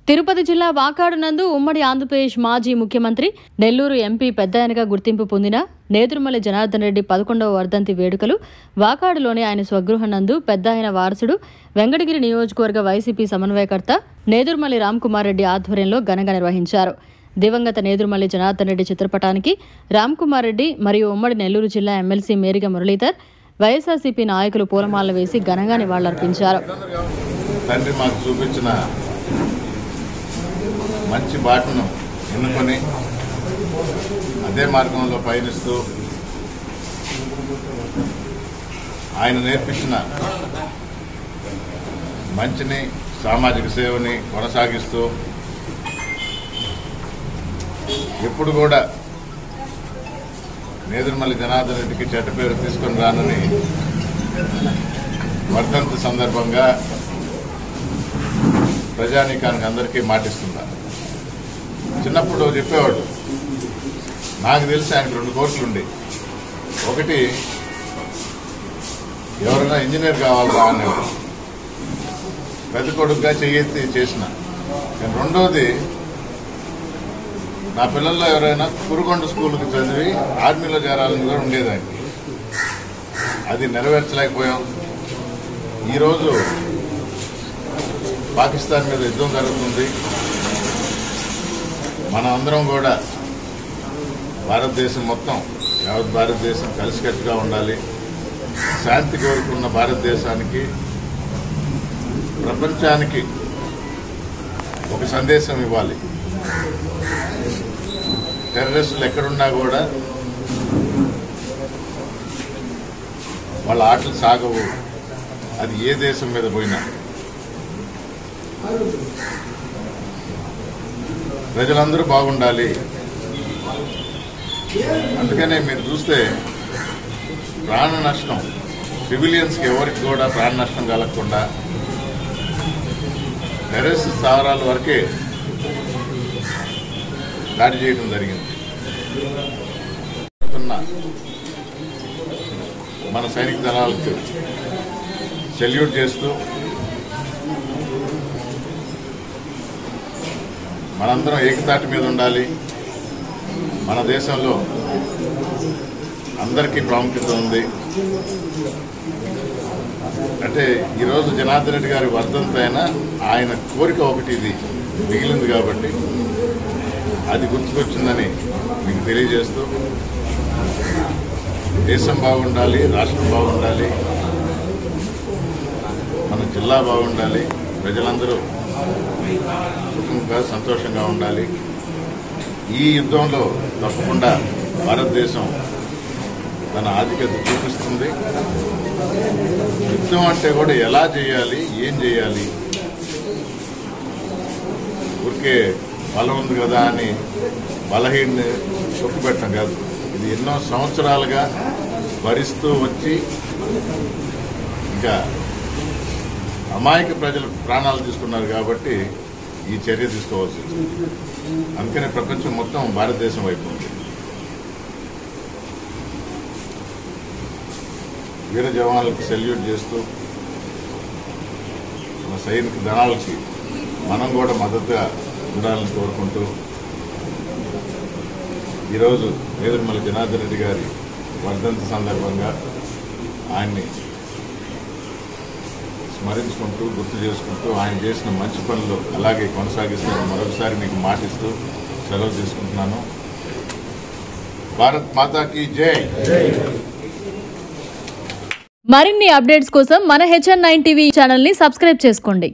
తిరుపతి జిల్లా వాకాడు నందు ఉమ్మడి ఆంధ్రప్రదేశ్ మాజీ ముఖ్యమంత్రి నెల్లూరు ఎంపీ పెద్దాయనగా గుర్తింపు పొందిన నేదురుమల్లి జనార్దన్ రెడ్డి 11వ వర్ధంతి వేడుకలు వాకాడులోని ఆయన స్వగృహం నందు పెద్దాయన వారసుడు వెంకటగిరి నియోజకవర్గ వైసీపీ సమన్వయకర్త నేదురుమల్లి రామ్కుమార్ రెడ్డి ఆధ్వర్యంలో ఘనంగా నిర్వహించారు. దివంగత నేదురుమల్లి జనార్దన్ రెడ్డి చిత్రపటానికి రామ్కుమార్ రెడ్డి మరియు ఉమ్మడి నెల్లూరు జిల్లా ఎమ్మెల్సీ మేరిగ మురళీధర్, వైఎస్ఆర్సీపీ నాయకులు పూలమాలలు వేసి ఘనంగా నివాళులర్పించారు. మంచి బాటను ఎన్నుకొని అదే మార్గంలో పయనిస్తూ ఆయన నేర్పించిన మంచిని, సామాజిక సేవని కొనసాగిస్తూ ఎప్పుడు కూడా నేదురుమల్లి జనార్దన్ రెడ్డికి చెడ్డ పేరు తీసుకొని రానని వర్ధంతి సందర్భంగా ప్రజానీకానికి అందరికీ మాటిస్తున్నారు. చిన్నప్పుడు చెప్పేవాడు, నాకు తెలిసి ఆయనకు 2 కోరికలు ఉండే. ఒకటి, ఎవరైనా ఇంజనీర్ కావాలా అనేవాడు, పెద్ద కొడుకుగా చెయ్యెత్తి చేసిన. రెండోది, నా పిల్లల్లో ఎవరైనా కురుగొండ స్కూల్కి చదివి ఆర్మీలో చేరాలని కూడా ఉండేది ఆయన. అది నెరవేర్చలేకపోయాం. ఈరోజు పాకిస్తాన్ మీద యుద్ధం జరుగుతుంది. మనం అందరం కూడా భారతదేశం మొత్తం, యావత్ భారతదేశం కలిసికట్టుగా ఉండాలి. శాంతి కోరుకున్న భారతదేశానికి, ప్రపంచానికి ఒక సందేశం ఇవ్వాలి. టెర్రరిస్టులు ఎక్కడున్నా కూడా వాళ్ళ ఆటలు సాగవు, అది ఏ దేశం మీద పోయినా. ప్రజలందరూ బాగుండాలి. అందుకనే మీరు చూస్తే ప్రాణ నష్టం, సివిలియన్స్కి ఎవరికి కూడా ప్రాణ నష్టం కలగకుండా టెర్రరిస్ట్ స్థావరాల వరకే దాడి చేయడం జరిగింది. మన సైనిక దళాలకు సెల్యూట్ చేస్తూ మనందరం ఏకతాటి మీద ఉండాలి. మన దేశంలో అందరికీ ప్రాముఖ్యత ఉంది. అంటే ఈరోజు జనార్దన్ రెడ్డి గారి వర్ధంతి అయినా ఆయన కోరిక ఒకటి ఇది మిగిలింది కాబట్టి అది గుర్తుకొచ్చిందని మీకు తెలియజేస్తూ, దేశం బాగుండాలి, రాష్ట్రం బాగుండాలి, మన జిల్లా బాగుండాలి, ప్రజలందరూ సుఖంగా సంతోషంగా ఉండాలి. ఈ యుద్ధంలో తప్పకుండా భారతదేశం తన ఆధిక్యత చూపిస్తుంది. యుద్ధం అంటే కూడా ఎలా చేయాలి, ఏం చేయాలి, ఊరికే బలం ఉంది కదా అని బలహీన్ని చొప్పుపెట్టడం కాదు. ఇది ఎన్నో సంవత్సరాలుగా భరిస్తూ వచ్చి ఇంకా అమాయక ప్రజలు ప్రాణాలు తీసుకున్నారు కాబట్టి ఈ చర్య తీసుకోవాల్సి వచ్చింది. అందుకనే ప్రపంచం మొత్తం భారతదేశం వైపు ఉంది. వీర జవాన్లకు సెల్యూట్ చేస్తూ మన సైనిక దళాలకి మనం కూడా మద్దతుగా ఉండాలని కోరుకుంటూ ఈరోజు నేదురుమల్లి జనార్దన్ రెడ్డి గారి వర్ధంతి సందర్భంగా ఆయన్ని స్మరించుకుంటూ, గుర్తు చేసుకుంటూ, ఆయన చేసిన మంచి పనులు అలాగే కొనసాగిస్తూ మరొకసారి మీకు మాటిస్తూ సెలవు తీసుకుంటున్నాను. భారత్ మాతాకి జై. మరిన్ని అప్డేట్స్ కోసం మన HN9 టీవీ ఛానల్ ని సబ్స్క్రైబ్ చేసుకోండి.